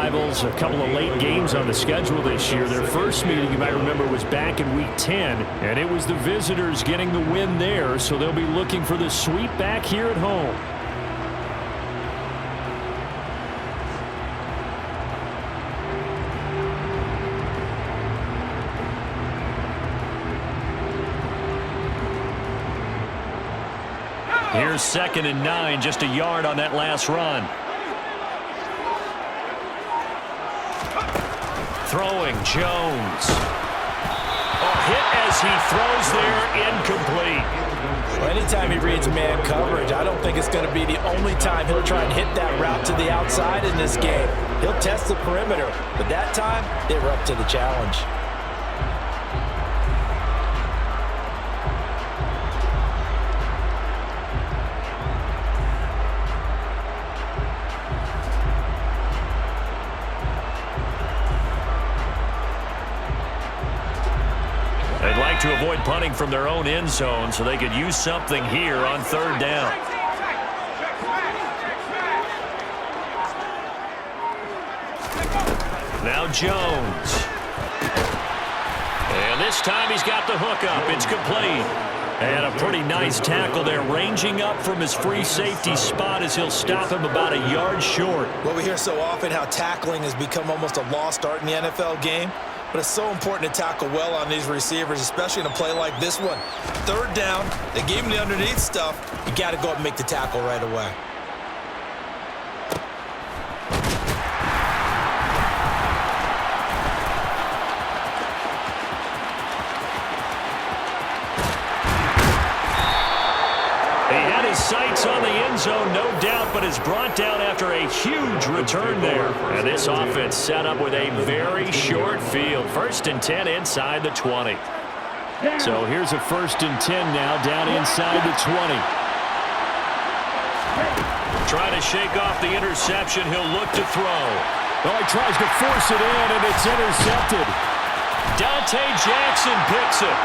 rivals. A couple of late games on the schedule this year. Their first meeting, you might remember, was back in Week 10, and it was the visitors getting the win there, so they'll be looking for the sweep back here at home. Here's 2nd and 9, just a yard on that last run. Throwing, Jones. A hit as he throws there, incomplete. Well, anytime he reads man coverage, I don't think it's going to be the only time he'll try and hit that route to the outside in this game. He'll test the perimeter, but that time, they were up to the challenge. To avoid punting from their own end zone so they could use something here on 3rd down. Now Jones. And this time he's got the hook up. It's complete. And a pretty nice tackle there, ranging up from his free safety spot as he'll stop him about a yard short. Well, we hear so often how tackling has become almost a lost art in the NFL game. But it's so important to tackle well on these receivers, especially in a play like this one. 3rd down, they gave him the underneath stuff. You got to go up and make the tackle right away. Sights on the end zone, no doubt, but is brought down after a huge return there. And this offense set up with a very short field. 1st and 10 inside the 20. So here's a 1st and 10 now down inside the 20. Trying to shake off the interception. He'll look to throw. Well, he tries to force it in, and it's intercepted. Dante Jackson picks it.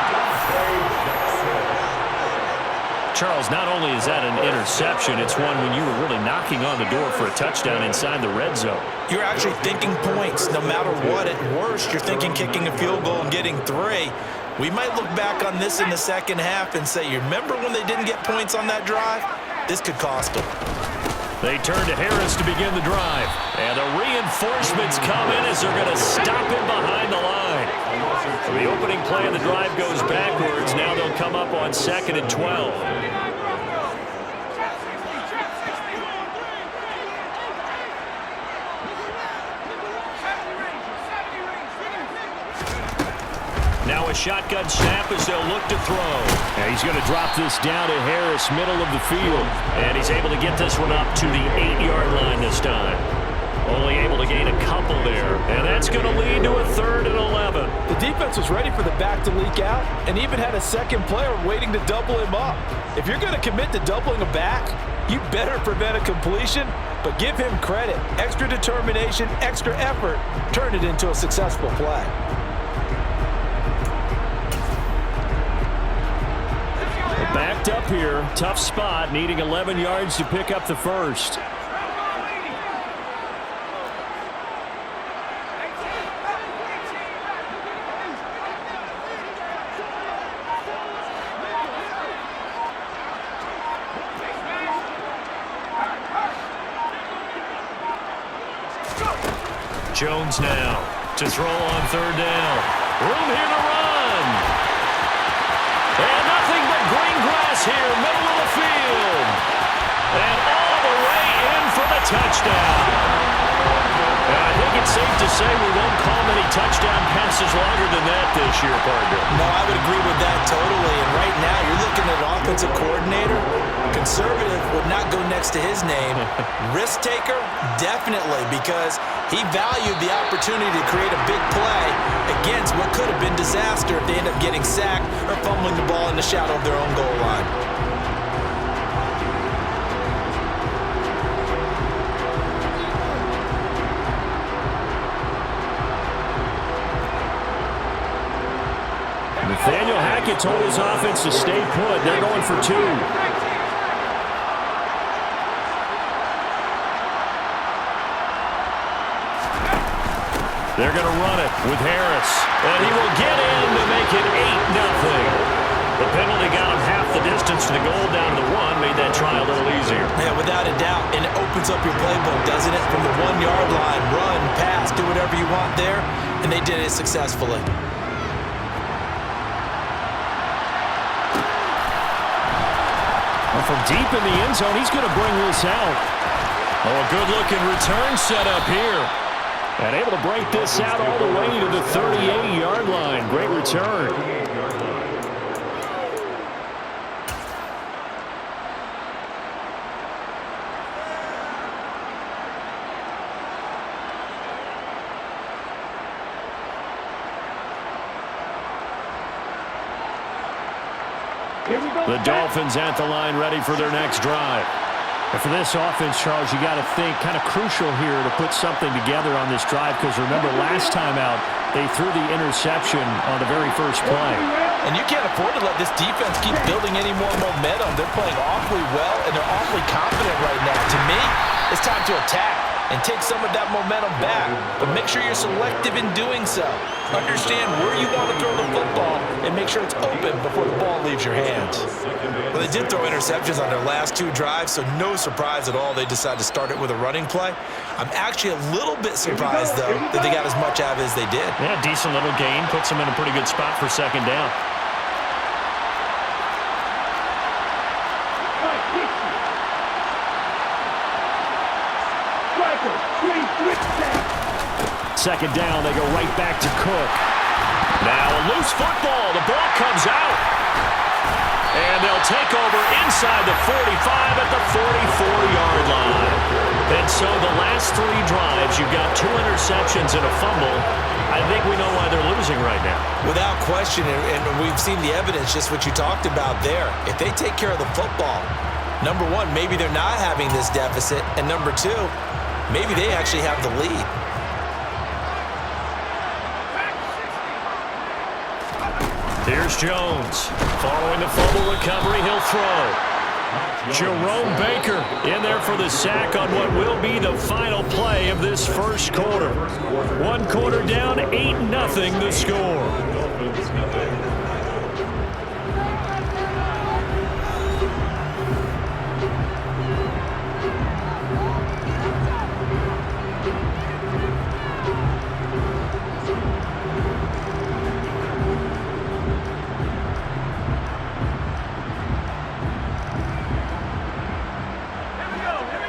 Charles, not only is that an interception, it's one when you were really knocking on the door for a touchdown inside the red zone. You're actually thinking points no matter what. At worst, you're thinking kicking a field goal and getting 3. We might look back on this in the second half and say, you remember when they didn't get points on that drive? This could cost them. They turn to Harris to begin the drive. And the reinforcements come in as they're going to stop him behind the line. The opening play of the drive goes backwards. Now they'll come up on 2nd and 12. Now a shotgun snap as they'll look to throw. And he's going to drop this down to Harris, middle of the field. And he's able to get this one up to the 8-yard line this time. Only able to gain a couple there. And that's going to lead to a 3rd and 11. The defense was ready for the back to leak out and even had a second player waiting to double him up. If you're going to commit to doubling a back, you better prevent a completion, but give him credit. Extra determination, extra effort, turned it into a successful play. Backed up here, tough spot, needing 11 yards to pick up the 1st. Jones now to throw on 3rd down. Room here to run. And nothing but green grass here, middle of the field. And all the way in for the touchdown. And I think it's safe to say we won't call many touchdown passes longer than that this year, partner. No, I would agree with that totally. And right now, you're looking at offensive coordinator. Conservative would not go next to his name. Risk taker, definitely, because he valued the opportunity to create a big play against what could have been disaster if they end up getting sacked or fumbling the ball in the shadow of their own goal line. Nathaniel Hackett told his offense to stay put. They're going for 2. They're going to run it with Harris. And he will get in to make it 8-0. The penalty got him half the distance to the goal down to the 1, made that try a little easier. Yeah, without a doubt, and it opens up your playbook, doesn't it? From the 1-yard line, run, pass, do whatever you want there, and they did it successfully. Well, from deep in the end zone, he's going to bring this out. Oh, a good-looking return set up here. And able to break this out all the way to the 38-yard line. Great return. The Dolphins at the line ready for their next drive. And for this offense, Charles, you got to think kind of crucial here to put something together on this drive because remember last time out they threw the interception on the very first play. And you can't afford to let this defense keep building any more momentum. They're playing awfully well and they're awfully confident right now. To me, it's time to attack and take some of that momentum back, but make sure you're selective in doing so. Understand where you want to throw the football and make sure it's open before the ball leaves your hands. Well, they did throw interceptions on their last 2 drives, so no surprise at all they decided to start it with a running play. I'm actually a little bit surprised, though, that they got as much out of it as they did. Yeah, decent little gain. Puts them in a pretty good spot for second down. Second down, they go right back to Cook. Now a loose football. The ball comes out. And they'll take over inside the 45 at the 44-yard line. And so the last 3 drives, you've got 2 interceptions and a fumble. I think we know why they're losing right now. Without question, and we've seen the evidence, just what you talked about there. If they take care of the football, number 1, maybe they're not having this deficit. And number 2, maybe they actually have the lead. Here's Jones. Following the fumble recovery, he'll throw. Jerome Baker in there for the sack on what will be the final play of this first quarter. 1 quarter down, 8-0 the score.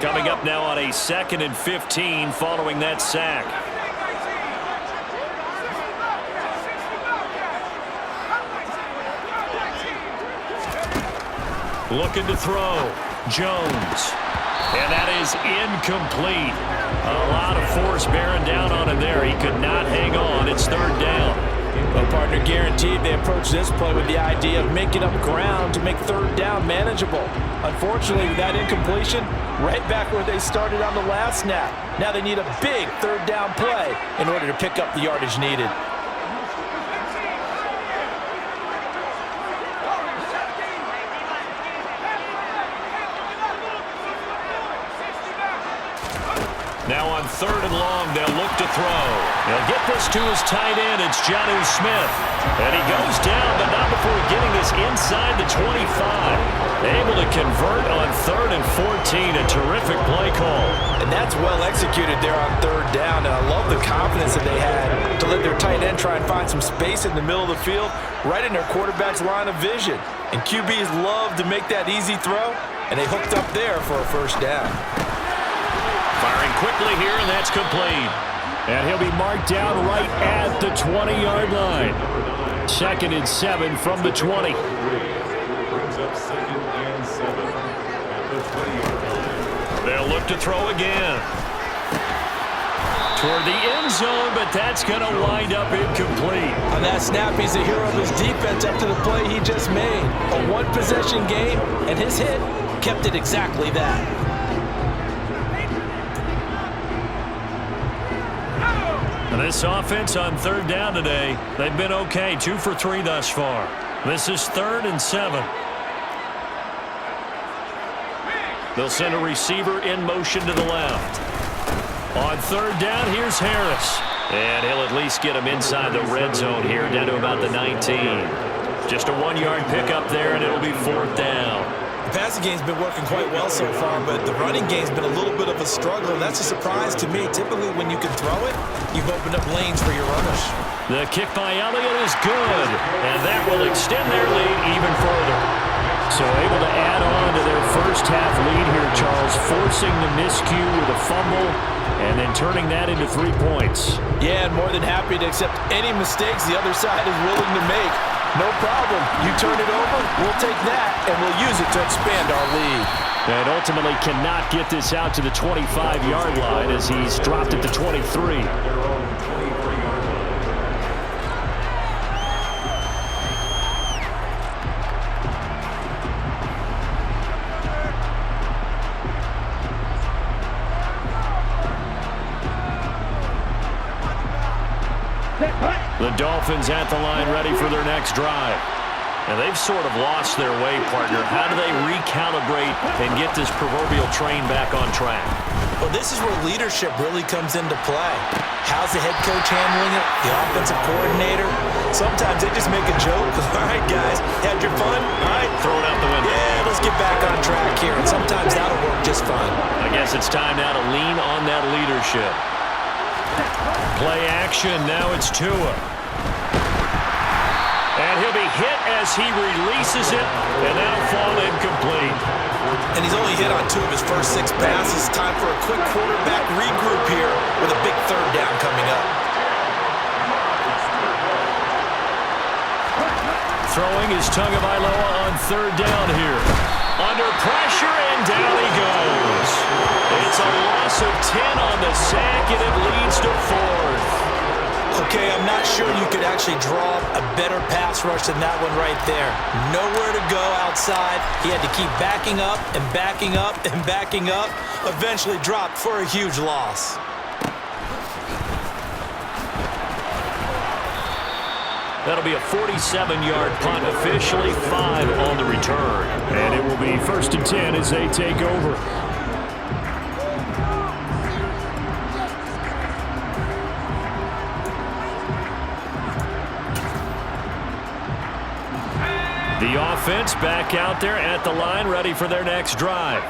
Coming up now on a 2nd and 15 following that sack. Looking to throw. Jones. And that is incomplete. A lot of force bearing down on him there. He could not hang on. It's 3rd down. Well, partner, guaranteed they approach this play with the idea of making up ground to make 3rd down manageable. Unfortunately, with that incompletion, right back where they started on the last snap. Now they need a big 3rd down play in order to pick up the yardage needed. Now on 3rd and long, they'll look to throw. They'll get this to his tight end. It's Jonnu Smith. And he goes down, but not before getting this inside the 25. Able to convert on 3rd and 14. A terrific play call. And that's well executed there on 3rd down. And I love the confidence that they had to let their tight end try and find some space in the middle of the field, right in their quarterback's line of vision. And QBs love to make that easy throw, and they hooked up there for a 1st down. Firing quickly here, and that's complete. And he'll be marked down right at the 20-yard line. 2nd and 7 from the 20. They'll look to throw again. Toward the end zone, but that's going to wind up incomplete. On that snap, he's the hero of his defense up to the play he just made. A 1-possession game, and his hit kept it exactly that. And this offense on 3rd down today, they've been okay. 2 for 3 thus far. This is 3rd and 7. They'll send a receiver in motion to the left. On 3rd down, here's Harris. And he'll at least get him inside the red zone here, down to about the 19. Just a 1-yard pickup there, and it'll be 4th down. The passing game's been working quite well so far, but the running game's been a little bit of a struggle, and that's a surprise to me. Typically, when you can throw it, you've opened up lanes for your runners. The kick by Elliott is good, and that will extend their lead even further. So able to add on to their first half lead here, Charles, forcing the miscue with a fumble and then turning that into 3 points. Yeah, and more than happy to accept any mistakes the other side is willing to make. No problem. You turn it over, we'll take that, and we'll use it to expand our lead. And ultimately cannot get this out to the 25-yard line as he's dropped it to 23. The Dolphins at the line ready for their next drive. And they've sort of lost their way, partner. How do they recalibrate and get this proverbial train back on track? Well, this is where leadership really comes into play. How's the head coach handling it? The offensive coordinator? Sometimes they just make a joke. All right, guys, had your fun? All right. Throw it out the window. Yeah, let's get back on track here. And sometimes that'll work just fine. I guess it's time now to lean on that leadership. Play action. Now it's Tua. And he'll be hit as he releases it, and that'll fall incomplete. And he's only hit on 2 of his first 6 passes. Time for a quick quarterback regroup here with a big 3rd down coming up. Throwing is Tagovailoa on 3rd down here. Under pressure, and down he goes. It's a loss of 10 on the sack, and it leads to 4th. Okay, I'm not sure you could actually draw a better pass rush than that one right there. Nowhere to go outside. He had to keep backing up and backing up and backing up. Eventually dropped for a huge loss. That'll be a 47-yard punt, officially 5 on the return. And it will be 1st and 10 as they take over. The offense back out there at the line, ready for their next drive.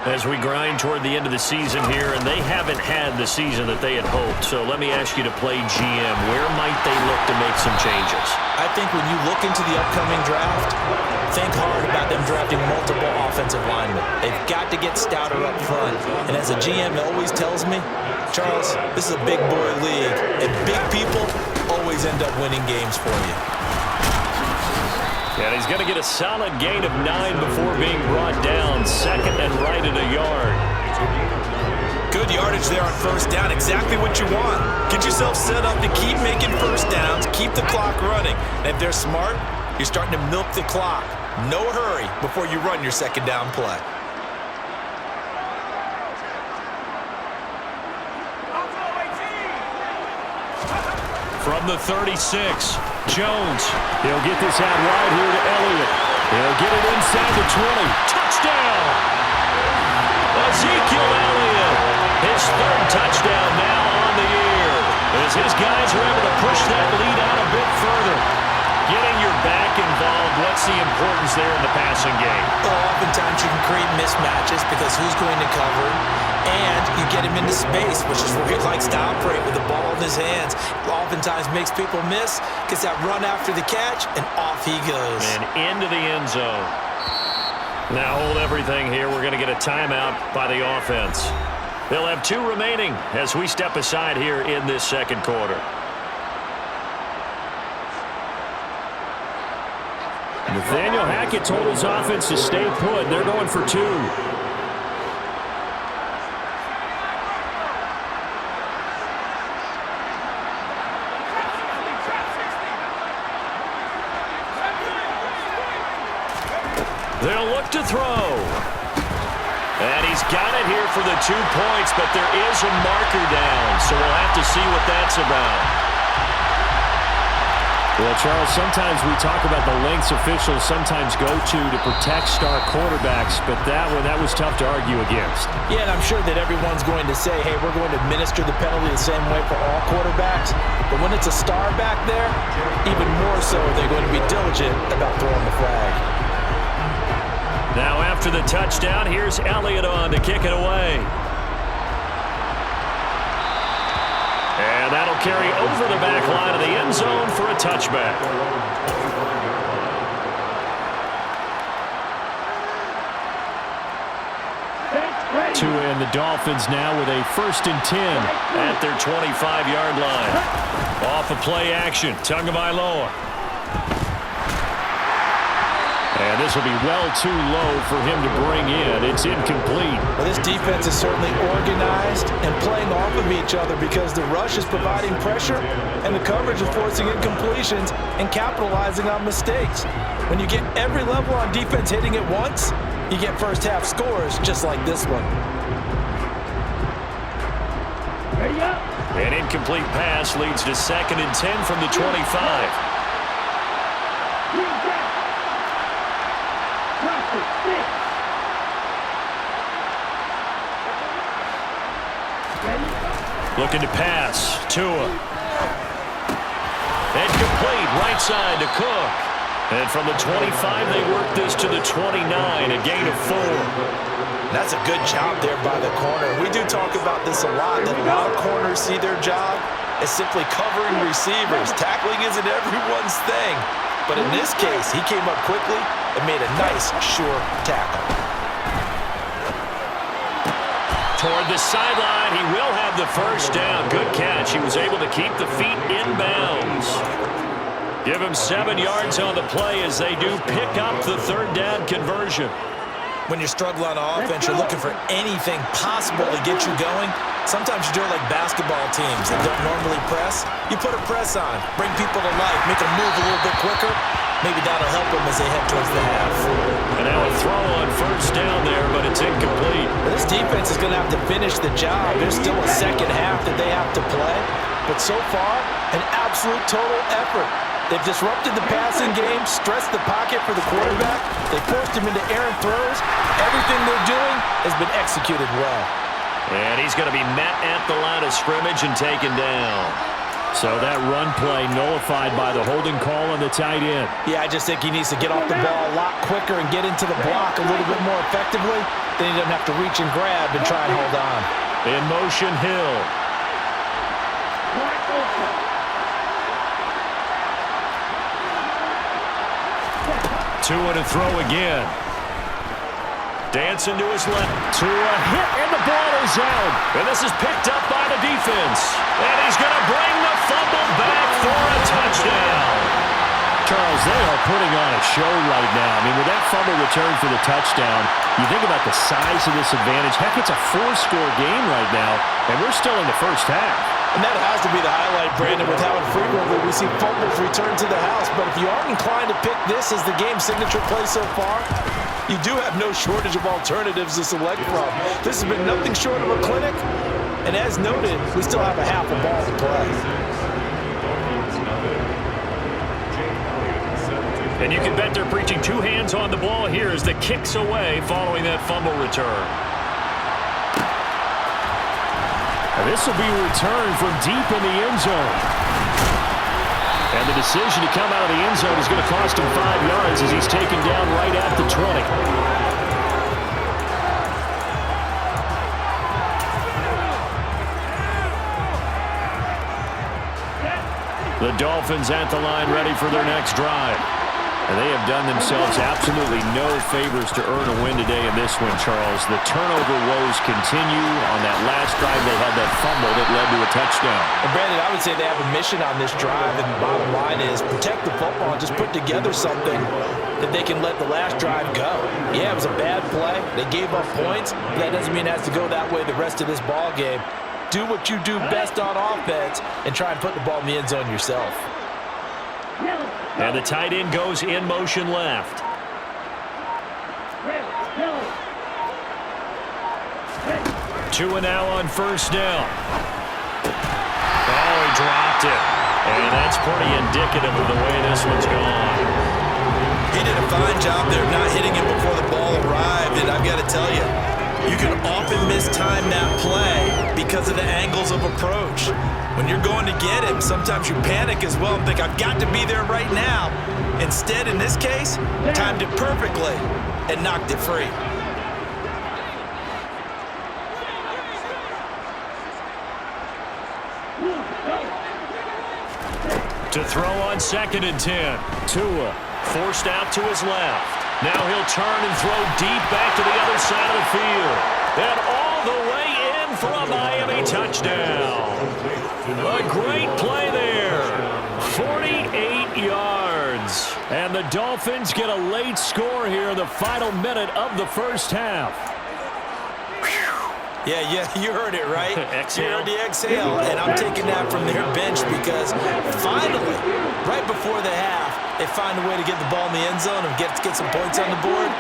As we grind toward the end of the season here, and they haven't had the season that they had hoped. So let me ask you to play GM. Where might they look to make some changes? I think when you look into the upcoming draft, think hard about them drafting multiple offensive linemen. They've got to get stouter up front. And as a GM always tells me, Charles, this is a big boy league, and big people always end up winning games for you. And he's going to get a solid gain of 9 before being brought down. 2nd and right at a yard. Good yardage there on 1st down. Exactly what you want. Get yourself set up to keep making 1st downs, keep the clock running. And if they're smart, you're starting to milk the clock. No hurry before you run your 2nd down play. From the 36, Jones. He'll get this out wide here to Elliott. He'll get it inside the 20. Touchdown! Ezekiel Elliott. His 3rd touchdown now on the year. As his guys are able to push that lead out a bit further. Getting your back involved, what's the importance there in the passing game? Well, oftentimes you can create mismatches because who's going to cover, and you get him into space, which is where he likes to operate with the ball in his hands. Oftentimes makes people miss, gets that run after the catch, and off he goes. And into the end zone. Now hold everything here. We're going to get a timeout by the offense. They'll have 2 remaining as we step aside here in this 2nd quarter. Nathaniel Hackett told his offense to stay put. They're going for 2. They'll look to throw. And he's got it here for the 2 points, but there is a marker down, so we'll have to see what that's about. Well, Charles, sometimes we talk about the lengths officials sometimes go to protect star quarterbacks, but that was tough to argue against. Yeah, and I'm sure that everyone's going to say, hey, we're going to administer the penalty the same way for all quarterbacks. But when it's a star back there, even more so they're going to be diligent about throwing the flag. Now after the touchdown, here's Elliott on to kick it away. And that'll carry over the back line of the end zone for a touchback. And the Dolphins now with a 1st and 10 at their 25-yard line. Off of play action, Tagovailoa. And this will be well too low for him to bring in. It's incomplete. Well, this defense is certainly organized and playing off of each other because the rush is providing pressure and the coverage is forcing incompletions and capitalizing on mistakes. When you get every level on defense hitting it once, you get first half scores just like this one. An incomplete pass leads to 2nd and 10 from the 25. Looking to pass. Tua. And complete. Right side to Cook. And from the 25, they work this to the 29, a gain of 4. That's a good job there by the corner. We do talk about this a lot, that a lot of corners see their job as simply covering receivers. Tackling isn't everyone's thing. But in this case, he came up quickly and made a nice, sure tackle. Toward the sideline, he will have the first down. Good catch. He was able to keep the feet in bounds. Give him 7 yards on the play as they do pick up the 3rd down conversion. When you're struggling on offense, you're looking for anything possible to get you going. Sometimes you do it like basketball teams that don't normally press. You put a press on, bring people to life, make them move a little bit quicker. Maybe that'll help them as they head towards the half. And now a throw on 1st down there, but it's incomplete. This defense is going to have to finish the job. There's still a 2nd half that they have to play. But so far, an absolute total effort. They've disrupted the passing game, stressed the pocket for the quarterback. They forced him into errant throws. Everything they're doing has been executed well. And he's going to be met at the line of scrimmage and taken down. So that run play nullified by the holding call on the tight end. Yeah, I just think he needs to get off the ball a lot quicker and get into the block a little bit more effectively. Then he doesn't have to reach and grab and try and hold on. In motion, Hill. Tua to throw again. Dancing to his left. Tua hit, and the ball is out. And this is picked up by the defense. And he's going to bring the fumble back for a touchdown. Charles, they are putting on a show right now. I mean, with that fumble return for the touchdown, you think about the size of this advantage. Heck, it's a 4-score game right now, and we're still in the 1st half. And that has to be the highlight, Brandon, with how infrequently we see fumbles return to the house. But if you aren't inclined to pick this as the game's signature play so far, you do have no shortage of alternatives to select from. This has been nothing short of a clinic. And as noted, we still have a half a ball to play. And you can bet they're preaching 2 hands on the ball here as the kick's away following that fumble return. And this will be returned from deep in the end zone. And the decision to come out of the end zone is going to cost him 5 yards as he's taken down right at the 20. The Dolphins at the line ready for their next drive. And they have done themselves absolutely no favors to earn a win today in this one, Charles. The turnover woes continue. On that last drive, they had that fumble that led to a touchdown. And Brandon, I would say they have a mission on this drive, and the bottom line is protect the football and just put together something that they can let the last drive go. Yeah, it was a bad play. They gave up points, but that doesn't mean it has to go that way the rest of this ball game. Do what you do best on offense and try and put the ball in the end zone yourself. And the tight end goes in motion left. Tua now on 1st down. Oh, he dropped it. And that's pretty indicative of the way this one's gone. He did a fine job there of not hitting him before the ball arrived, and I've got to tell you, you can often mistime that play because of the angles of approach. When you're going to get him, sometimes you panic as well and think, I've got to be there right now. Instead, in this case, timed it perfectly and knocked it free. To throw on 2nd and 10. Tua forced out to his left. Now he'll turn and throw deep back to the other side of the field. And all the way in for a Miami touchdown. A great play there. 48 yards. And the Dolphins get a late score here in the final minute of the first half. Yeah, you heard it, right? Exhale. You heard the exhale, and I'm taking that from their bench because finally, right before the half, they find a way to get the ball in the end zone and get some points on the board.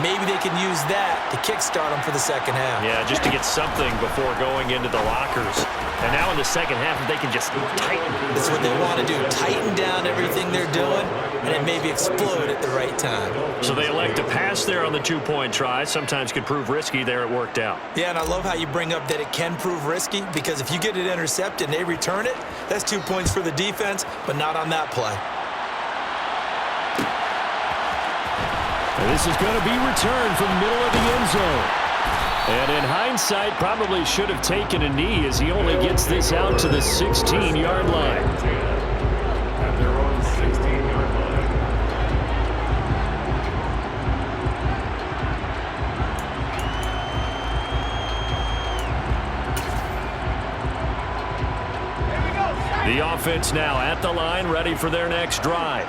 Maybe they can use that to kickstart them for the second half. Yeah, just to get something before going into the lockers. And now in the second half, if they can just tighten. That's what they want to do, tighten down everything they're doing, and then maybe explode at the right time. So they elect to pass there on the two-point try. Sometimes could prove risky. There it worked out. Yeah, and I love how you bring up that it can prove risky because if you get it intercepted and they return it, that's 2 points for the defense, but not on that play. And this is going to be returned from the middle of the end zone. And in hindsight, probably should have taken a knee as he only gets this out to the 16-yard line. At their own 16-yard line. The offense now at the line, ready for their next drive.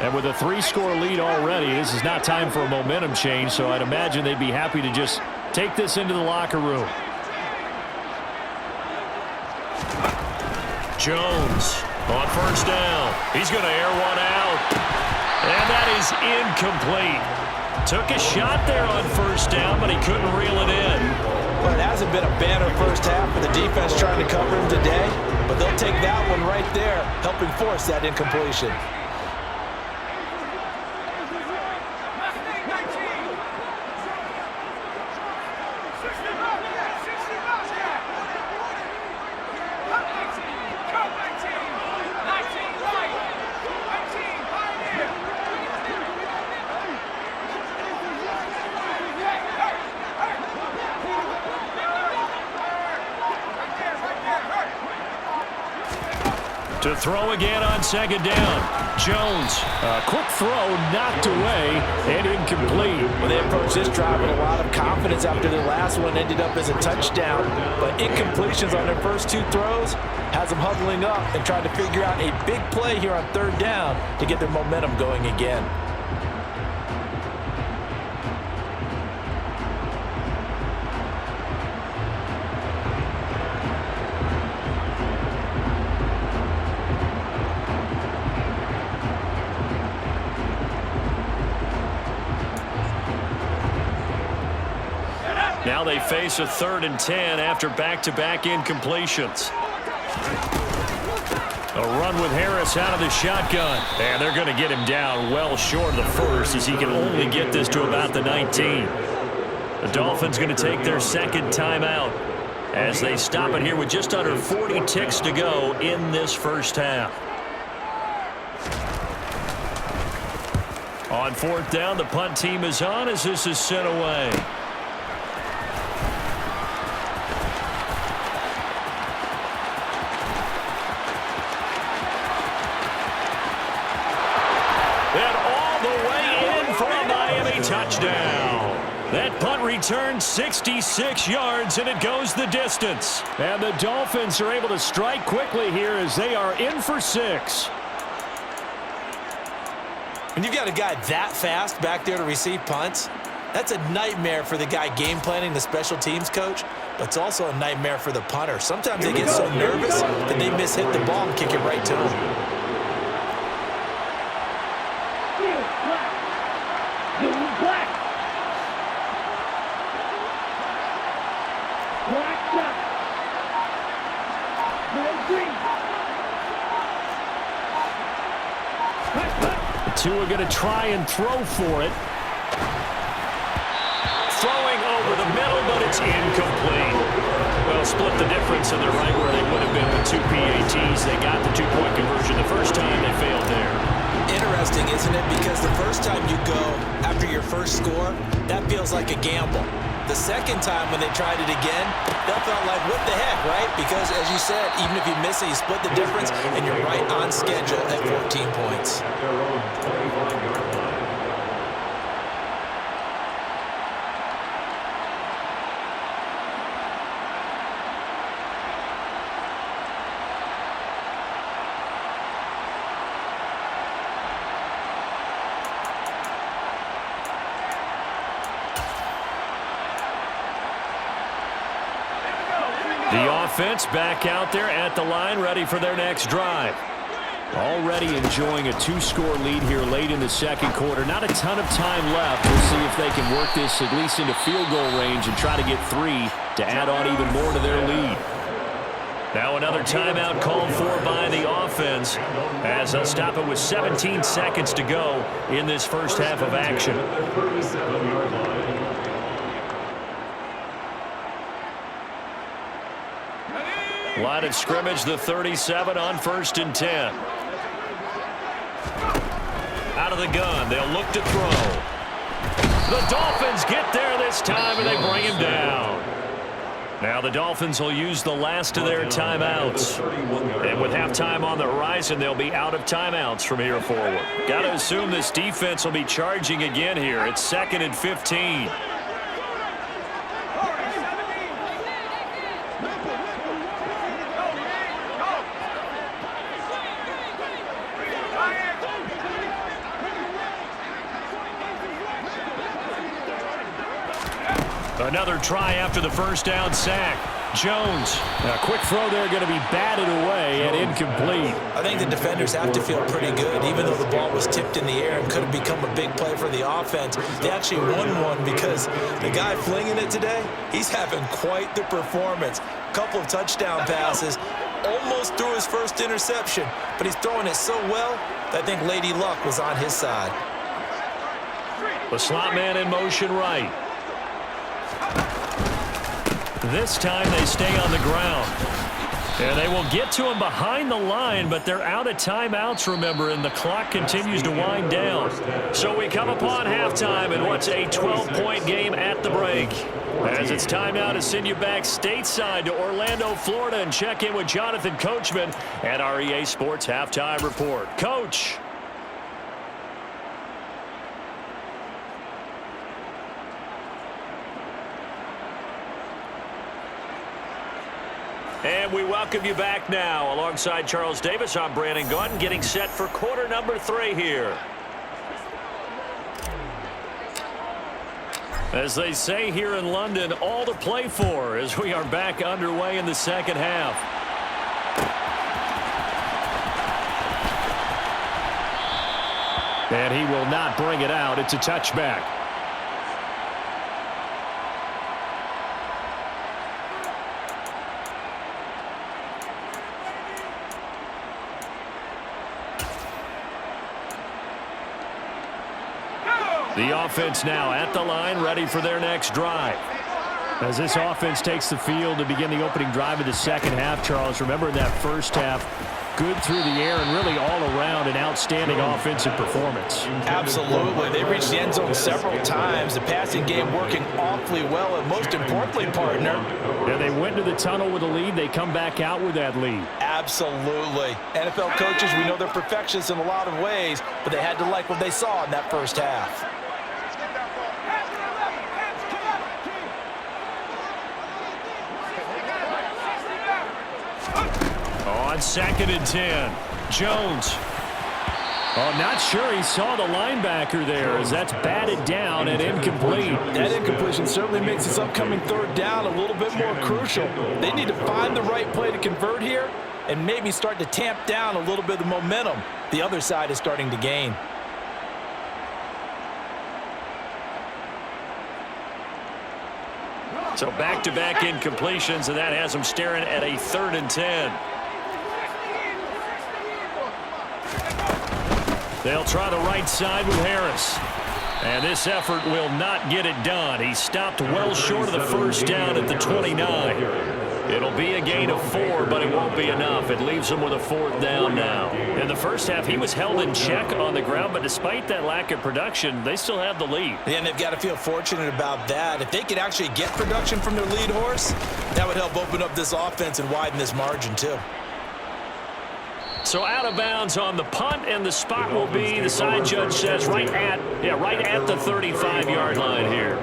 And with a 3-score lead already, this is not time for a momentum change, so I'd imagine they'd be happy to just take this into the locker room. Jones on first down. He's going to air one out. And that is incomplete. Took a shot there on first down, but he couldn't reel it in. Well, it hasn't been a banner first half for the defense trying to cover him today, but they'll take that one right there, helping force that incompletion. To throw again on second down. Jones. A quick throw knocked away and incomplete. Well, they approached this drive with a lot of confidence after their last one ended up as a touchdown. But incompletions on their first 2 throws has them huddling up and trying to figure out a big play here on third down to get their momentum going again. Now they face a 3rd and 10 after back-to-back incompletions. A run with Harris out of the shotgun. And they're going to get him down well short of the first as he can only get this to about the 19. The Dolphins going to take their second timeout as they stop it here with just under 40 ticks to go in this first half. On 4th down, the punt team is on as this is sent away. Touchdown. That punt returns 66 yards, and it goes the distance. And the Dolphins are able to strike quickly here as they are in for 6. When you've got a guy that fast back there to receive punts, that's a nightmare for the guy game planning, the special teams coach, but it's also a nightmare for the punter. Sometimes they get so nervous that they mishit the ball and kick it right to him. Tua going to try and throw for it. Throwing over the middle, but it's incomplete. Well, split the difference, and they're right where they would have been with 2 PATs. They got the two-point conversion the first time. They failed there. Interesting, isn't it? Because the first time you go after your first score, that feels like a gamble. The second time when they tried it again, that felt like, what the heck, right? Because, as you said, even if you miss it, you split the difference, and you're right on schedule at 14 points. The offense back out there at the line, ready for their next drive. Already enjoying a 2-score lead here late in the second quarter. Not a ton of time left. We'll see if they can work this at least into field goal range and try to get 3 to add on even more to their lead. Now another timeout called for by the offense as they'll stop it with 17 seconds to go in this first half of action. Line of scrimmage, the 37 on 1st and 10. Out of the gun, they'll look to throw. The Dolphins get there this time, and they bring him down. Now the Dolphins will use the last of their timeouts. And with halftime on the horizon, they'll be out of timeouts from here forward. Got to assume this defense will be charging again here. It's 2nd and 15. Another try after the first down sack. Jones, a quick throw there, going to be batted away and incomplete. I think the defenders have to feel pretty good, even though the ball was tipped in the air and could have become a big play for the offense. They actually won one because the guy flinging it today, he's having quite the performance. Couple of touchdown passes, almost threw his first interception, but he's throwing it so well that I think Lady Luck was on his side. The slot man in motion right. This time they stay on the ground. And they will get to him behind the line, but they're out of timeouts, remember, and the clock continues to wind down. So we come upon halftime in what's a 12-point game at the break. As it's time now to send you back stateside to Orlando, Florida, and check in with Jonathan Coachman at our EA Sports Halftime Report. Coach. And we welcome you back now. Alongside Charles Davis, I'm Brandon Gaudin, getting set for quarter number 3 here. As they say here in London, all to play for as we are back underway in the second half. And he will not bring it out. It's a touchback. The offense now at the line, ready for their next drive. As this offense takes the field to begin the opening drive of the second half, Charles, remember in that first half, good through the air and really all around an outstanding offensive performance. Absolutely. They reached the end zone several times. The passing game working awfully well, and most importantly, partner. Yeah, they went to the tunnel with a lead. They come back out with that lead. Absolutely. NFL coaches, we know they're perfectionists in a lot of ways, but they had to like what they saw in that first half. On 2nd and 10, Jones. Oh, not sure he saw the linebacker there as that's batted down and incomplete. That incompletion certainly makes this upcoming third down a little bit more crucial. They need to find the right play to convert here and maybe start to tamp down a little bit of the momentum the other side is starting to gain. So back-to-back incompletions, and that has them staring at a 3rd and 10. They'll try the right side with Harris. And this effort will not get it done. He stopped well short of the first down at the 29. It'll be a gain of 4, but it won't be enough. It leaves him with a 4th down now. In the first half, he was held in check on the ground, but despite that lack of production, they still have the lead. Yeah, and they've got to feel fortunate about that. If they could actually get production from their lead horse, that would help open up this offense and widen this margin too. So out of bounds on the punt, and the spot will be, the side judge says, right at the 35-yard line here.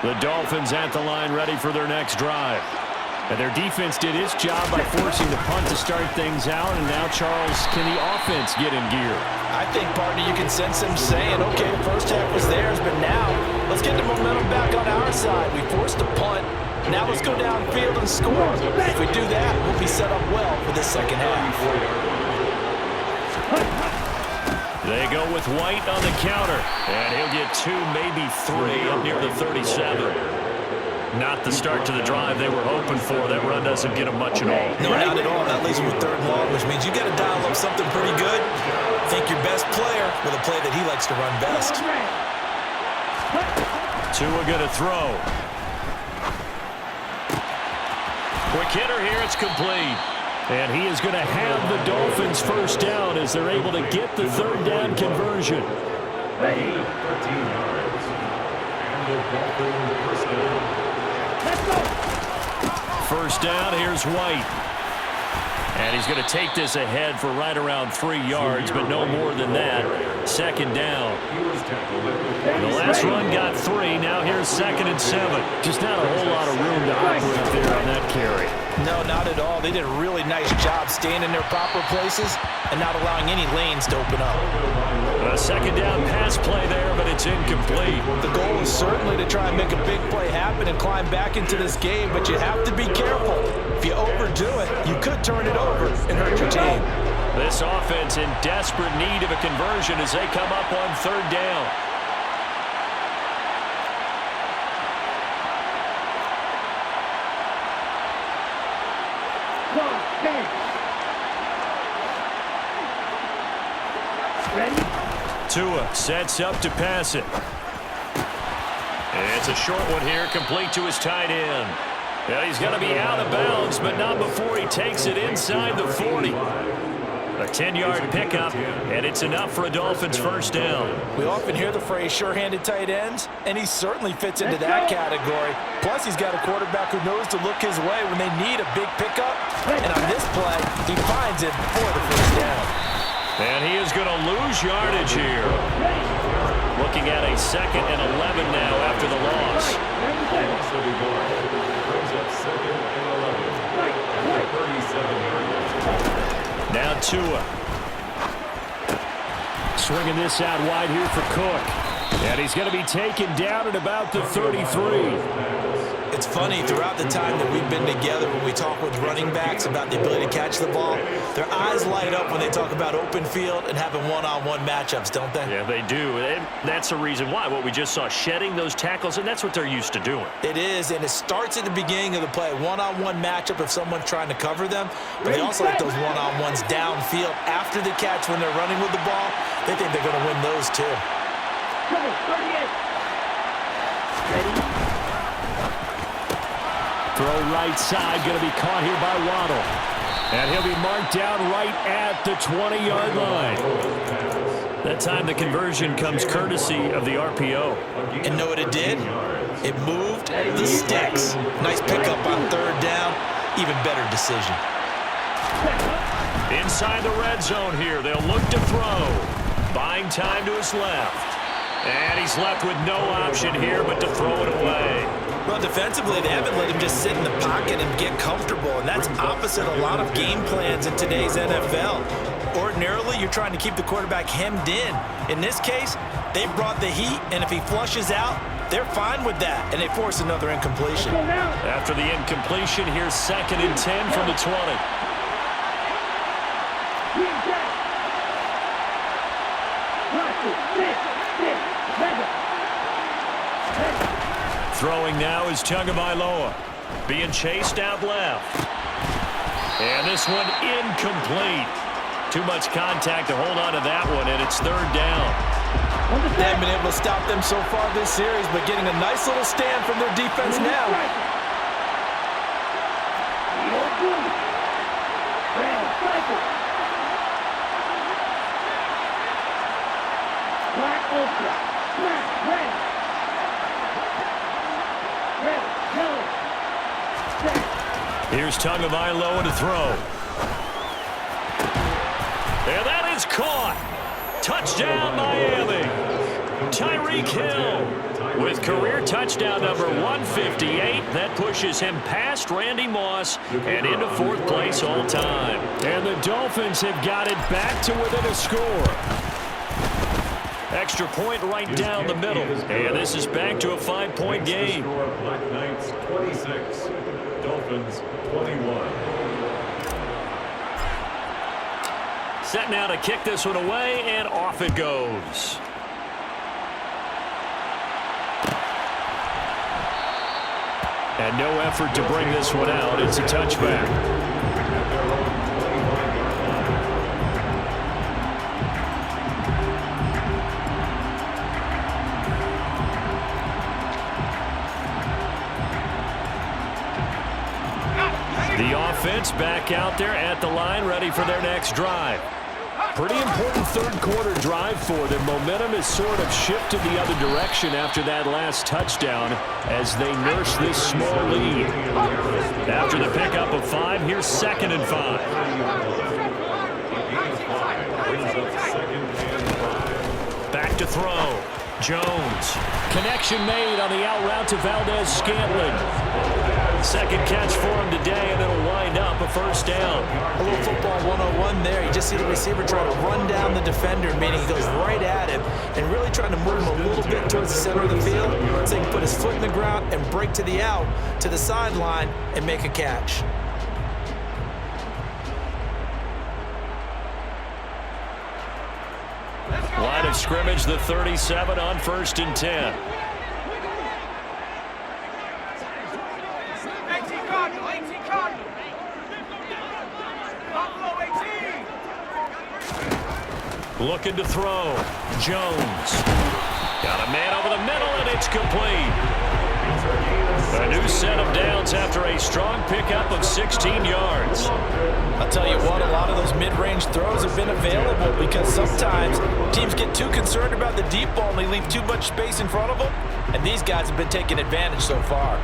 The Dolphins at the line ready for their next drive. And their defense did its job by forcing the punt to start things out. And now, Charles, can the offense get in gear? I think, partner, you can sense them saying, okay, the first half was theirs, but now let's get the momentum back on our side. We forced a punt. Now let's go downfield and score. If we do that, we'll be set up well for the second half. They go with White on the counter. And he'll get 2, maybe 3 up near the 37. Not the start to the drive they were hoping for. That run doesn't get them much at all. No, not at all. That leaves them with 3rd and long, which means you got to dial up something pretty good. Think your best player with a play that he likes to run best. Tua going to throw. Quick hitter here. It's complete. And he is going to have the Dolphins first down as they're able to get the 3rd down conversion. 13 yards. And the Dolphins first down. First down, here's White. And he's going to take this ahead for right around 3 yards, but no more than that. 2nd down. The last run got 3. Now here's 2nd and 7. Just not a whole lot of room to operate there on that carry. No, not at all. They did a really nice job staying in their proper places and not allowing any lanes to open up. A 2nd down pass play there, but it's incomplete. The goal is certainly to try and make a big play happen and climb back into this game, but you have to be careful. If you overdo it, you could turn it over and hurt your team. This offense in desperate need of a conversion as they come up on 3rd down. Tua sets up to pass it. It's a short one here, complete to his tight end. Well, he's going to be out of bounds, but not before he takes it inside the 40. A 10-yard pickup, and it's enough for a Dolphins first down. We often hear the phrase sure-handed tight ends, and he certainly fits into that category. Plus, he's got a quarterback who knows to look his way when they need a big pickup. And on this play, he finds it for the first down. And he is going to lose yardage here. Looking at a 2nd and 11 now after the loss. Now Tua. Swinging this out wide here for Cook. And he's going to be taken down at about the 33. It's funny, throughout the time that we've been together, when we talk with running backs about the ability to catch the ball, their eyes light up when they talk about open field and having one-on-one matchups, don't they? Yeah, they do. And that's the reason why. What we just saw, shedding those tackles, and that's what they're used to doing. It is, and it starts at the beginning of the play. One-on-one matchup if someone's trying to cover them, but they also like those one-on-ones downfield after the catch when they're running with the ball. They think they're going to win those too. Come on, 38. Ready? Throw right side, going to be caught here by Waddle. And he'll be marked down right at the 20-yard line. That time the conversion comes courtesy of the RPO. And know what it did? It moved the sticks. Nice pickup on 3rd down. Even better decision. Inside the red zone here, they'll look to throw. Buying time to his left. And he's left with no option here but to throw it away. Well, defensively, they haven't let him just sit in the pocket and get comfortable, and that's opposite a lot of game plans in today's NFL. Ordinarily, you're trying to keep the quarterback hemmed in. In this case, they brought the heat, and if he flushes out, they're fine with that, and they force another incompletion. After the incompletion, here's 2nd and 10 from the 20. Throwing now is Tagovailoa. Being chased out left. And this one incomplete. Too much contact to hold on to that one, and it's third down. They haven't been able to stop them so far this series, but getting a nice little stand from their defense now. Black ultra. Black red. Red, yellow. Here's Tagovailoa to throw. And that is caught. Touchdown, Miami. Tyreek Hill with career touchdown number 158. That pushes him past Randy Moss and into fourth place all time. And the Dolphins have got it back to within a score. Extra point right down the middle. And this is back to a 5-point game. Blackknights 26, Dolphins 21. Set now to kick this one away, and off it goes. And no effort to bring this one out. It's a touchback. The offense back out there at the line, ready for their next drive. Pretty important third-quarter drive for them. Momentum has sort of shifted the other direction after that last touchdown as they nurse this small lead. After the pickup of 5, here's 2nd and 5. Back to throw. Jones. Connection made on the out route to Valdez-Scantling. Second catch for him today, and it'll wind up a first down. A little football 101 there. You just see the receiver trying to run down the defender, meaning he goes right at him and really trying to move him a little bit towards the center of the field so he can put his foot in the ground and break to the out, to the sideline, and make a catch. Line of scrimmage, the 37 on 1st and 10. Looking to throw. Jones. Got a man over the middle, and it's complete. A new set of downs after a strong pickup of 16 yards. I'll tell you what, a lot of those mid-range throws have been available because sometimes teams get too concerned about the deep ball and they leave too much space in front of them, and these guys have been taking advantage so far.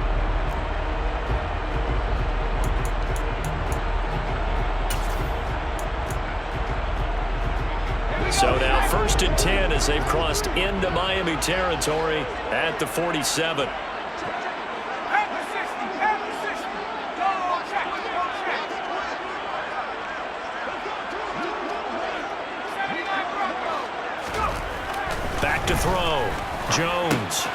So now 1st and 10 as they've crossed into Miami territory at the 47. Back to throw. Jones.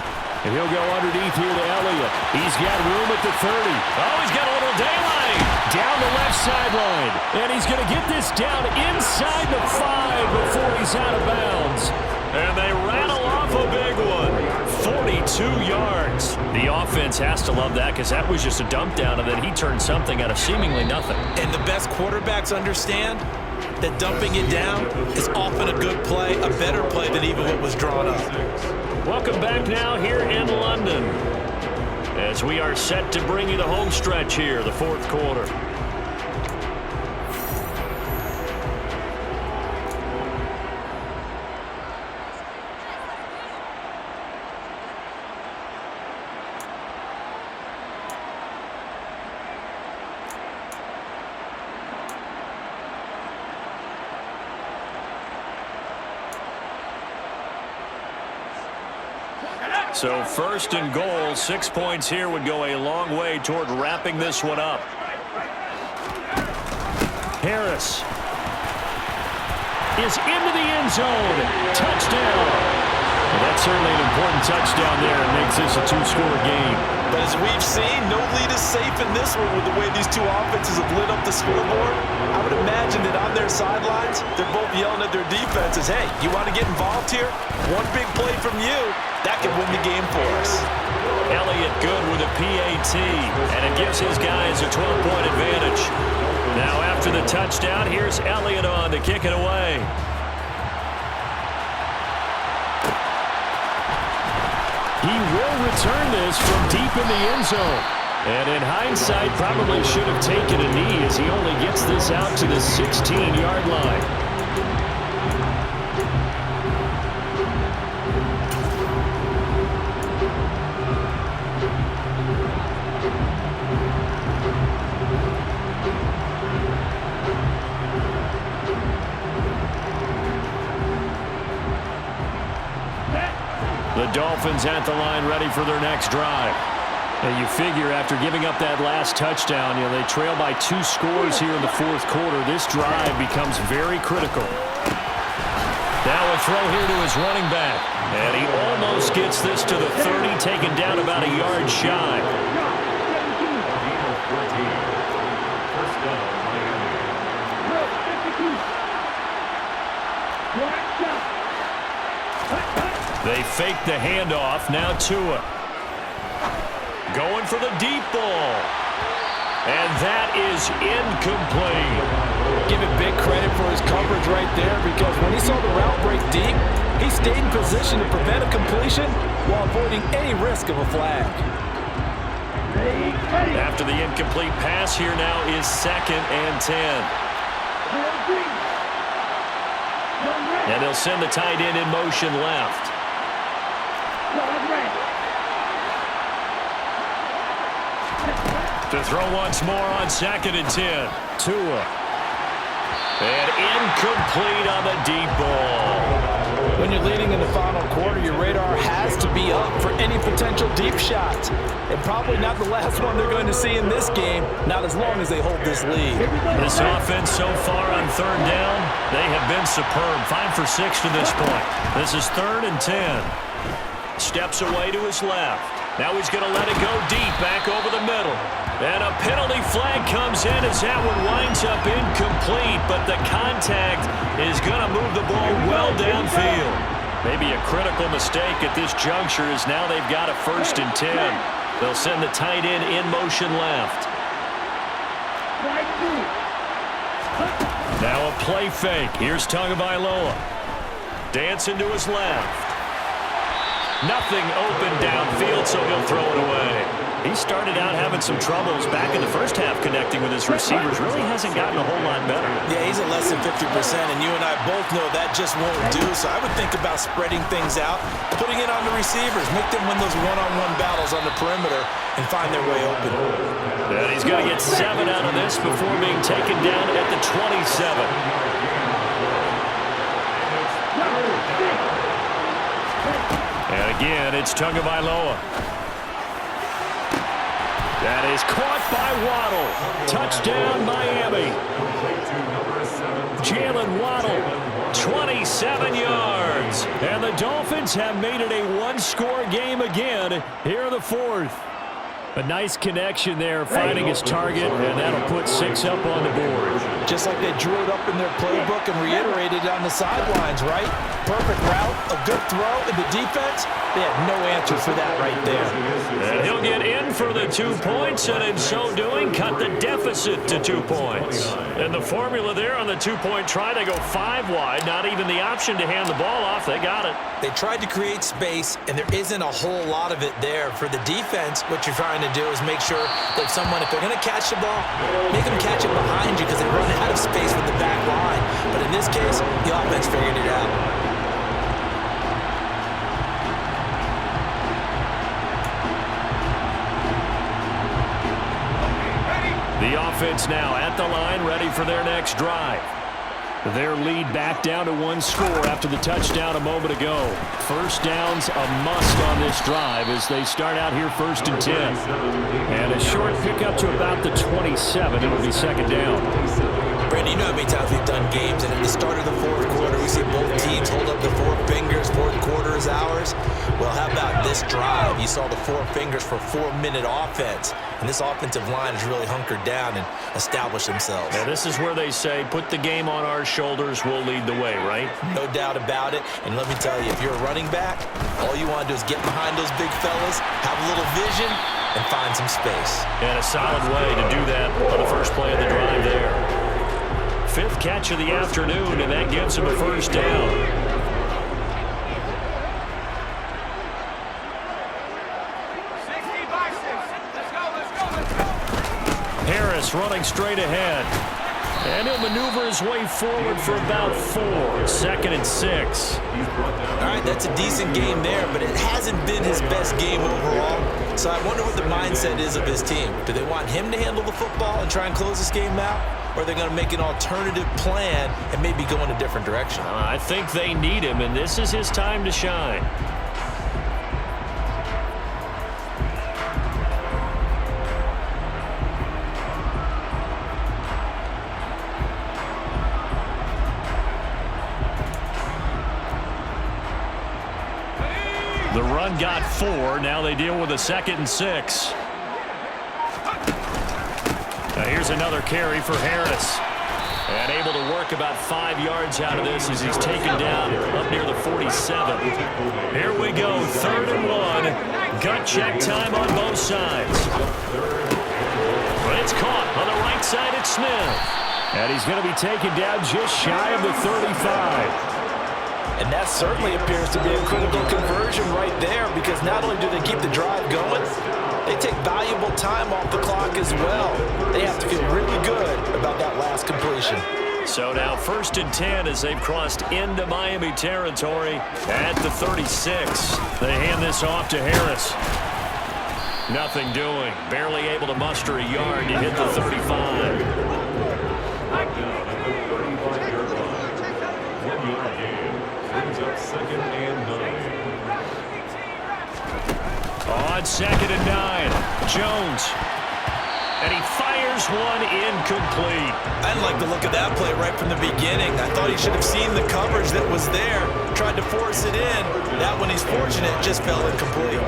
And he'll go underneath here to Elliott. He's got room at the 30. Oh, he's got a little daylight. Down the left sideline. And he's going to get this down inside the 5 before he's out of bounds. And they rattle off a big one. 42 yards. The offense has to love that because that was just a dump down, and then he turned something out of seemingly nothing. And the best quarterbacks understand that dumping it down is often a good play, a better play than even what was drawn up. Welcome back now here in London as we are set to bring you the home stretch here, the 4th quarter. So 1st and goal, 6 points here would go a long way toward wrapping this one up. Harris is into the end zone. Touchdown. Well, that's certainly an important touchdown there and makes this a 2-score game. But as we've seen, no lead is safe in this one with the way these two offenses have lit up the scoreboard. I would imagine that on their sidelines, they're both yelling at their defenses, hey, you want to get involved here? One big play from you, that could win the game for us. Elliott good with a PAT, and it gives his guys a 12-point advantage. Now after the touchdown, here's Elliott on to kick it away. He will return this from deep in the end zone. And in hindsight, probably should have taken a knee as he only gets this out to the 16-yard line. The Dolphins at the line ready for their next drive. And you figure after giving up that last touchdown, they trail by 2 scores here in the fourth quarter. This drive becomes very critical. Now a throw here to his running back. And he almost gets this to the 30, taken down about a yard shy. They fake the handoff. Now Tua. Going for the deep ball. And that is incomplete. Give him big credit for his coverage right there, because when he saw the route break deep, he stayed in position to prevent a completion while avoiding any risk of a flag. After the incomplete pass, here now is 2nd and 10. And they'll send the tight end in motion left. To throw once more on 2nd and 10. Tua. And incomplete on the deep ball. When you're leading in the final quarter, your radar has to be up for any potential deep shots. And probably not the last one they're going to see in this game, not as long as they hold this lead. This offense so far on 3rd down, they have been superb. 5 for 6 to this point. This is 3rd and 10. Steps away to his left. Now he's going to let it go deep, back over the middle. And a penalty flag comes in as that one winds up incomplete, but the contact is going to move the ball well downfield. Maybe a critical mistake at this juncture is now they've got a 1st and 10. They'll send the tight end in motion left. Now a play fake. Here's Tagovailoa. Dancing to his left. Nothing open downfield, so he'll throw it away. He started out having some troubles back in the first half connecting with his receivers. Really hasn't gotten a whole lot better. Yeah, he's at less than 50%, and you and I both know that just won't do. So I would think about spreading things out, putting it on the receivers, make them win those one-on-one battles on the perimeter and find their way open. And he's going to get 7 out of this before being taken down at the 27. And again, it's Tagovailoa. That is caught by Waddle. Touchdown, Miami. Jalen Waddle, 27 yards. And the Dolphins have made it a 1-score game again here in the 4th. A nice connection there, finding his target, and that'll put 6 up on the board. Just like they drew it up in their playbook and reiterated on the sidelines, right? Perfect route, a good throw, and the defense, they had no answer for that right there. And he'll get in for the 2 points, and in so doing, cut the deficit to 2 points. And the formula there on the 2-point try, they go 5 wide, not even the option to hand the ball off. They got it. They tried to create space, and there isn't a whole lot of it there. For the defense, what you're trying to do is make sure that if they're going to catch the ball, make them catch it behind you because they run out of space with the back line. But in this case, the offense figured it out. The offense now at the line, ready for their next drive. Their lead back down to 1 score after the touchdown a moment ago. First down's a must on this drive as they start out here 1st and 10. And a short pickup to about the 27. It'll be 2nd down. Brandon, you know how many times we've done games, and at the start of the 4th quarter, we see both teams hold up the 4 fingers, 4th quarter is ours. Well, how about this drive? You you saw the four fingers for 4-minute offense. And this offensive line has really hunkered down and established themselves. Now, this is where they say, put the game on our shoulders, we'll lead the way, right? No doubt about it. And let me tell you, if you're a running back, all you want to do is get behind those big fellas, have a little vision, and find some space. And a solid way to do that on the first play of the drive there. 5th catch of the afternoon, and that gives him a first down. Harris running straight ahead. And he'll maneuver his way forward for about 4. 2nd and 6. All right, that's a decent game there, but it hasn't been his best game overall. So I wonder what the mindset is of his team. Do they want him to handle the football and try and close this game out? Or are they going to make an alternative plan and maybe go in a different direction? I think they need him, and this is his time to shine. The run got 4. Now they deal with a 2nd and 6. Now here's another carry for Harris. And able to work about 5 yards out of this as he's taken down up near the 47. Here we go, 3rd and 1. Gut check time on both sides. But it's caught on the right side at Smith. And he's going to be taken down just shy of the 35. And that certainly appears to be a critical conversion right there, because not only do they keep the drive going, they take valuable time off the clock as well. They have to feel really good about that last completion. So now 1st and 10 as they've crossed into Miami territory at the 36. They hand this off to Harris. Nothing doing. Barely able to muster a yard to hit the 35. On 2nd and 9, Jones. And he fires one incomplete. I didn't like the look of that play right from the beginning. I thought he should have seen the coverage that was there, tried to force it in. That one, he's fortunate, just fell incomplete.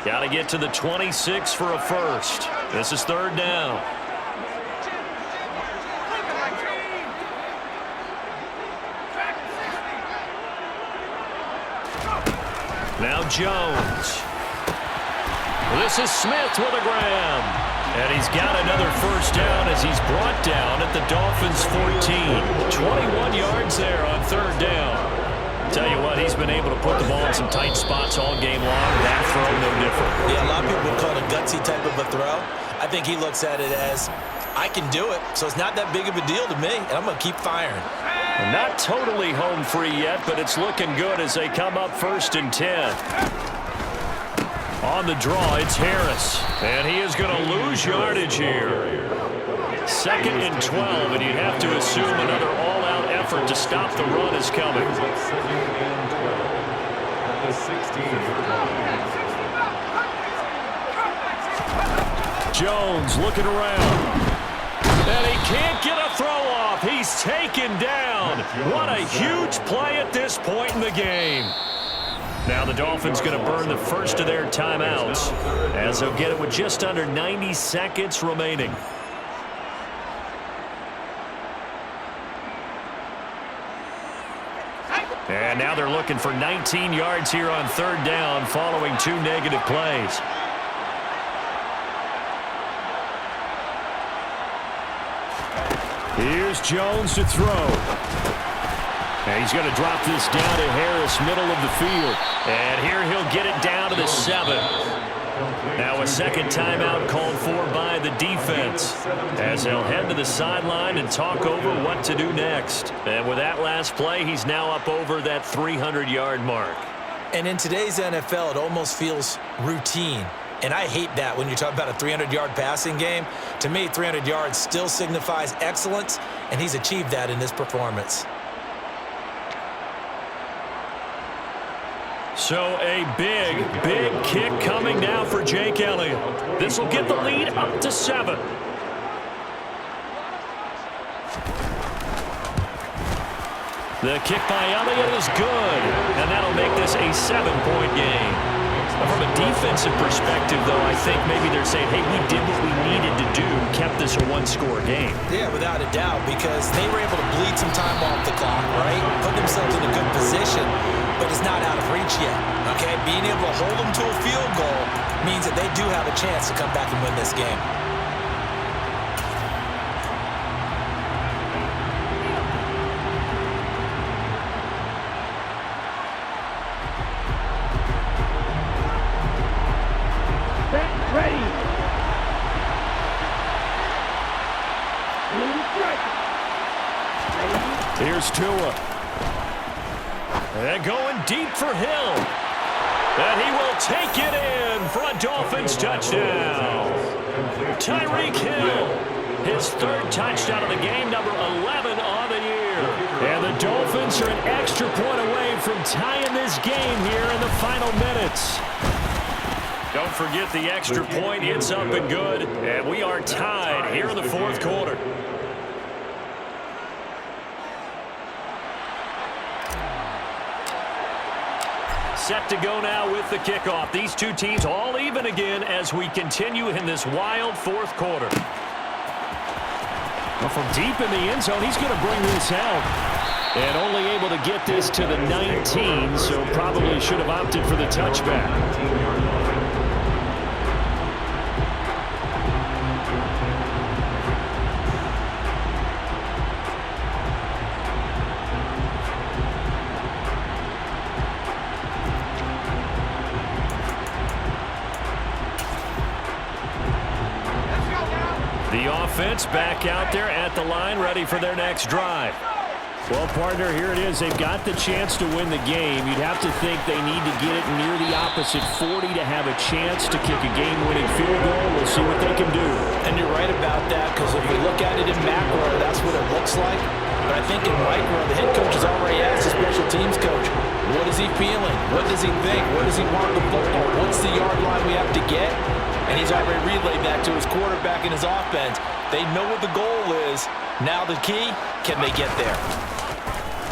Got to get to the 26 for a first. This is 3rd down. Now Jones. This is Smith with a grab. And he's got another first down as he's brought down at the Dolphins' 14. 21 yards there on 3rd down. Tell you what, he's been able to put the ball in some tight spots all game long. That throw, no different. Yeah, a lot of people would call it a gutsy type of a throw. I think he looks at it as, I can do it, so it's not that big of a deal to me, and I'm going to keep firing. Not totally home free yet, but it's looking good as they come up 1st and 10. On the draw, it's Harris, and he is going to lose yardage here. 2nd and 12, and you have to assume another all-out effort to stop the run is coming. Jones looking around. And he can't get a throw off. He's taken down. What a huge play at this point in the game. Now the Dolphins going to burn the first of their timeouts as they'll get it with just under 90 seconds remaining. And now they're looking for 19 yards here on 3rd down following 2 negative plays. Here's Jones to throw. And he's going to drop this down to Harris, middle of the field. And here he'll get it down to the 7. Now a second timeout called for by the defense as they'll head to the sideline and talk over what to do next. And with that last play, he's now up over that 300-yard mark. And in today's NFL, it almost feels routine. And I hate that when you talk about a 300-yard passing game. To me, 300 yards still signifies excellence, and he's achieved that in this performance. So a big, big kick coming now for Jake Elliott. This will get the lead up to 7. The kick by Elliott is good, and that'll make this a 7-point game. From a defensive perspective, though, I think maybe they're saying, hey, we did what we needed to do, kept this a one-score game. Yeah, without a doubt, because they were able to bleed some time off the clock, right? Put themselves in a good position, but it's not out of reach yet, okay? Being able to hold them to a field goal means that they do have a chance to come back and win this game. Ready. Here's Tua. And going deep for Hill. And he will take it in for a Dolphins touchdown. Tyreek Hill, his 3rd touchdown of the game, number 11 on the year. And the Dolphins are an extra point away from tying this game here in the final minutes. Don't forget the extra point. It's up and good. And we are tied here in the 4th quarter. Set to go now with the kickoff. These two teams all even again as we continue in this wild 4th quarter. Well, from deep in the end zone, he's going to bring this out. And only able to get this to the 19, so probably should have opted for the touchback. The offense back out there at the line, ready for their next drive. Well, partner, here it is. They've got the chance to win the game. You'd have to think they need to get it near the opposite 40 to have a chance to kick a game-winning field goal. We'll see what they can do. And you're right about that, because if we look at it in macro, that's what it looks like. But I think in micro, the head coach has already asked the special teams coach, what is he feeling? What does he think? What does he want the football? What's the yard line we have to get? And he's already relayed that to his quarterback and his offense. They know what the goal is. Now the key, can they get there?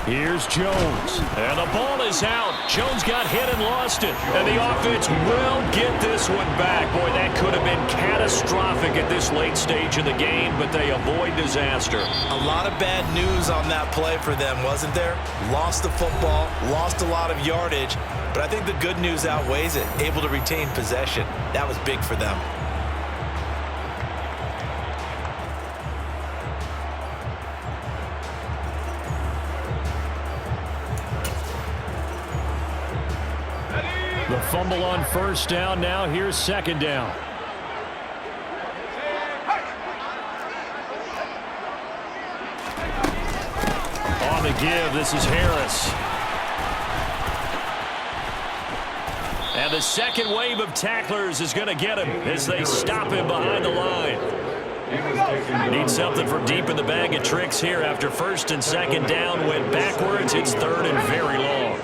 Here's Jones. And the ball is out. Jones got hit and lost it. And the offense will get this one back. Boy, that could have been catastrophic at this late stage of the game, but they avoid disaster. A lot of bad news on that play for them, wasn't there? Lost the football, lost a lot of yardage, but I think the good news outweighs it. Able to retain possession. That was big for them. The fumble on 1st down. Now here's 2nd down. On the give, this is Harris. And the second wave of tacklers is going to get him as they stop him behind the line. Need something from deep in the bag of tricks here after 1st and 2nd down went backwards. It's 3rd and very long.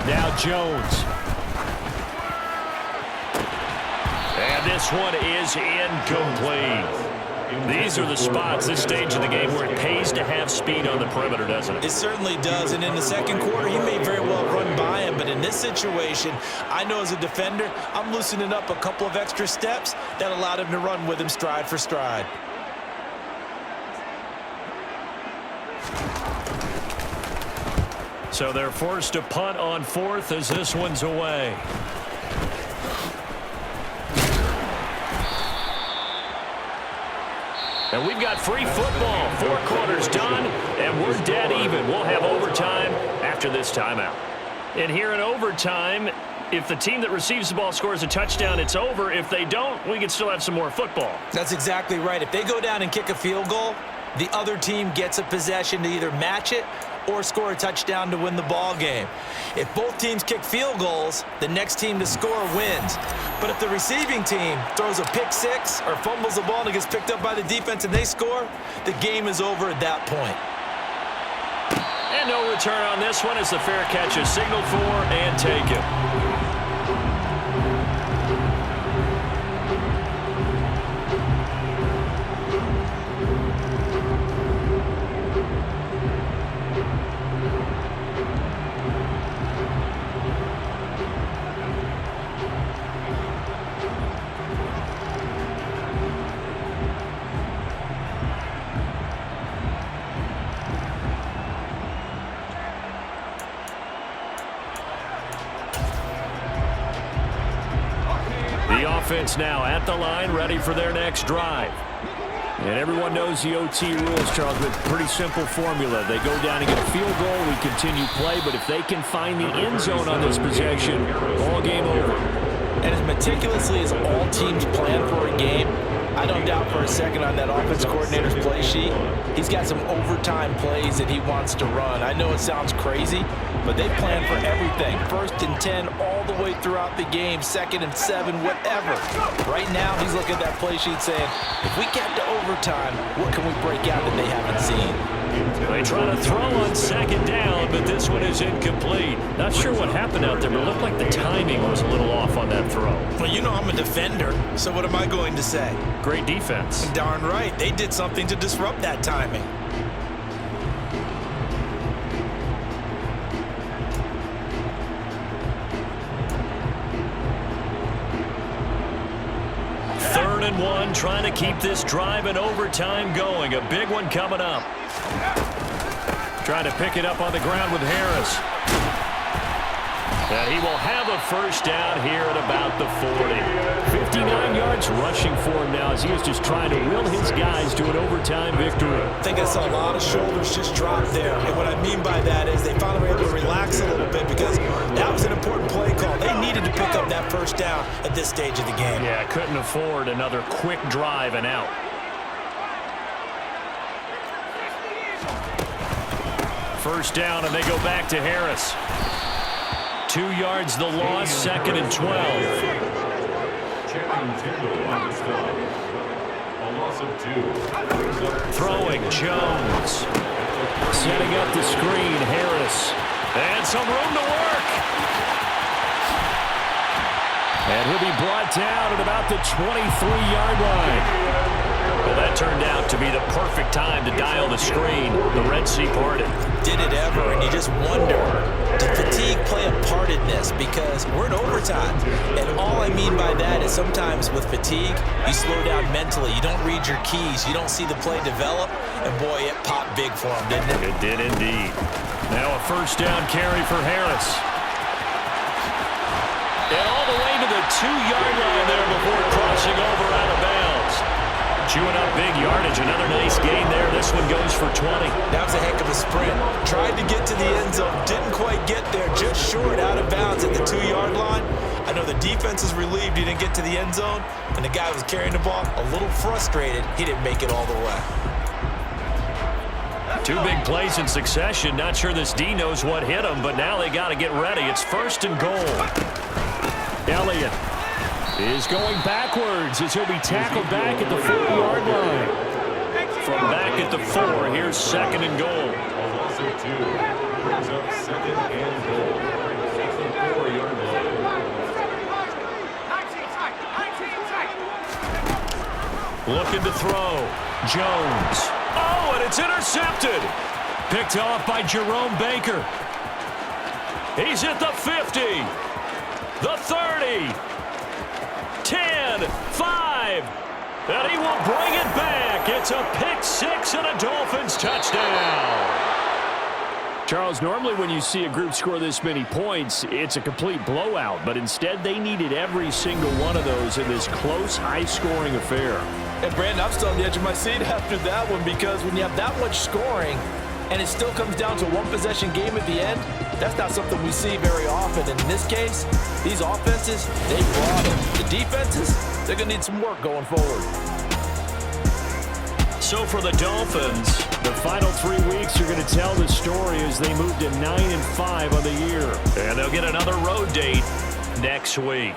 Now Jones. And this one is incomplete. These are the spots, this stage of the game, where it pays to have speed on the perimeter, doesn't it? It certainly does, and in the 2nd quarter, he may very well run by him, but in this situation, I know as a defender, I'm loosening up a couple of extra steps that allowed him to run with him stride for stride. So they're forced to punt on 4th as this one's away. And we've got free football. 4 quarters done, and we're dead even. We'll have overtime after this timeout. And here in overtime, if the team that receives the ball scores a touchdown, it's over. If they don't, we can still have some more football. That's exactly right. If they go down and kick a field goal, the other team gets a possession to either match it or score a touchdown to win the ball game. If both teams kick field goals, the next team to score wins. But if the receiving team throws a pick six or fumbles the ball and it gets picked up by the defense and they score, the game is over at that point. And no return on this one as the fair catch is signaled for and taken. Offense now at the line, ready for their next drive. And everyone knows the OT rules, Charles, with a pretty simple formula. They go down and get a field goal, we continue play, but if they can find the end zone on this possession, all game over. And as meticulously as all teams plan for a game, I don't doubt for a second on that offense coordinator's play sheet, he's got some overtime plays that he wants to run. I know it sounds crazy, but they plan for everything. 1st and 10 all the way throughout the game, 2nd and 7, whatever. Right now, he's looking at that play sheet saying, if we get to overtime, what can we break out that they haven't seen? They try to throw on 2nd down, but this one is incomplete. Not sure what happened out there, but it looked like the timing was a little off on that throw. Well, you know I'm a defender, so what am I going to say? Great defense. Darn right. They did something to disrupt that timing. Third and 1, trying to keep this drive in overtime going. A big one coming up. Trying to pick it up on the ground with Harris. And he will have a first down here at about the 40. 59 yards rushing for him now as he is just trying to will his guys to an overtime victory. I think I saw a lot of shoulders just drop there. And what I mean by that is they finally were able to relax a little bit because that was an important play call. They needed to pick up that first down at this stage of the game. Yeah, couldn't afford another quick drive and out. First down, and they go back to Harris. 2 yards the loss, 2nd and 12. Throwing, Jones. Setting up the screen, Harris. And some room to work. And he'll be brought down at about the 23-yard line. Well, that turned out to be the perfect time to dial the screen. The Red Sea parted. Did it ever, and you just wonder, did fatigue play a part in this? Because we're in overtime, and all I mean by that is sometimes with fatigue, you slow down mentally. You don't read your keys. You don't see the play develop, and boy, it popped big for him, didn't it? It did indeed. Now a first down carry for Harris. And all the way to the 2-yard line there before crossing over out of bounds. Chewing up big yardage. Another nice gain there. This one goes for 20. That was a heck of a sprint. Tried to get to the end zone. Didn't quite get there. Just short out of bounds at the 2-yard line. I know the defense is relieved he didn't get to the end zone. And the guy was carrying the ball a little frustrated. He didn't make it all the way. 2 big plays in succession. Not sure this D knows what hit him, but now they got to get ready. It's 1st and goal. Elliott is going backwards as he'll be tackled back at the 4-yard line. From back at the 4, here's 2nd and goal. A loss of 2 brings up 2nd and goal. Takes the 4-yard line. Looking to throw. Jones. Oh, and it's intercepted. Picked off by Jerome Baker. He's at the 50. The 30. 10, 5, and he will bring it back. It's a pick 6 and a Dolphins touchdown. Charles, normally when you see a group score this many points, it's a complete blowout, but instead they needed every single one of those in this close, high-scoring affair. And Brandon, I'm still on the edge of my seat after that one because when you have that much scoring and it still comes down to a one-possession game at the end, that's not something we see very often. And in this case, these offenses, they brought it. The defenses, they're going to need some work going forward. so for the Dolphins. The final 3 weeks are going to tell the story as they move to 9-5 on the year. And they'll get another road date next week.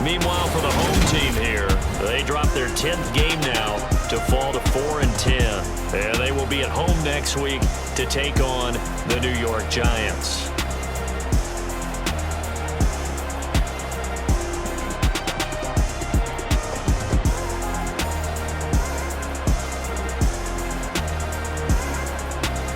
Meanwhile, for the home team here, they drop their 10th game now to fall to 4-10. And they will be at home next week to take on the New York Giants.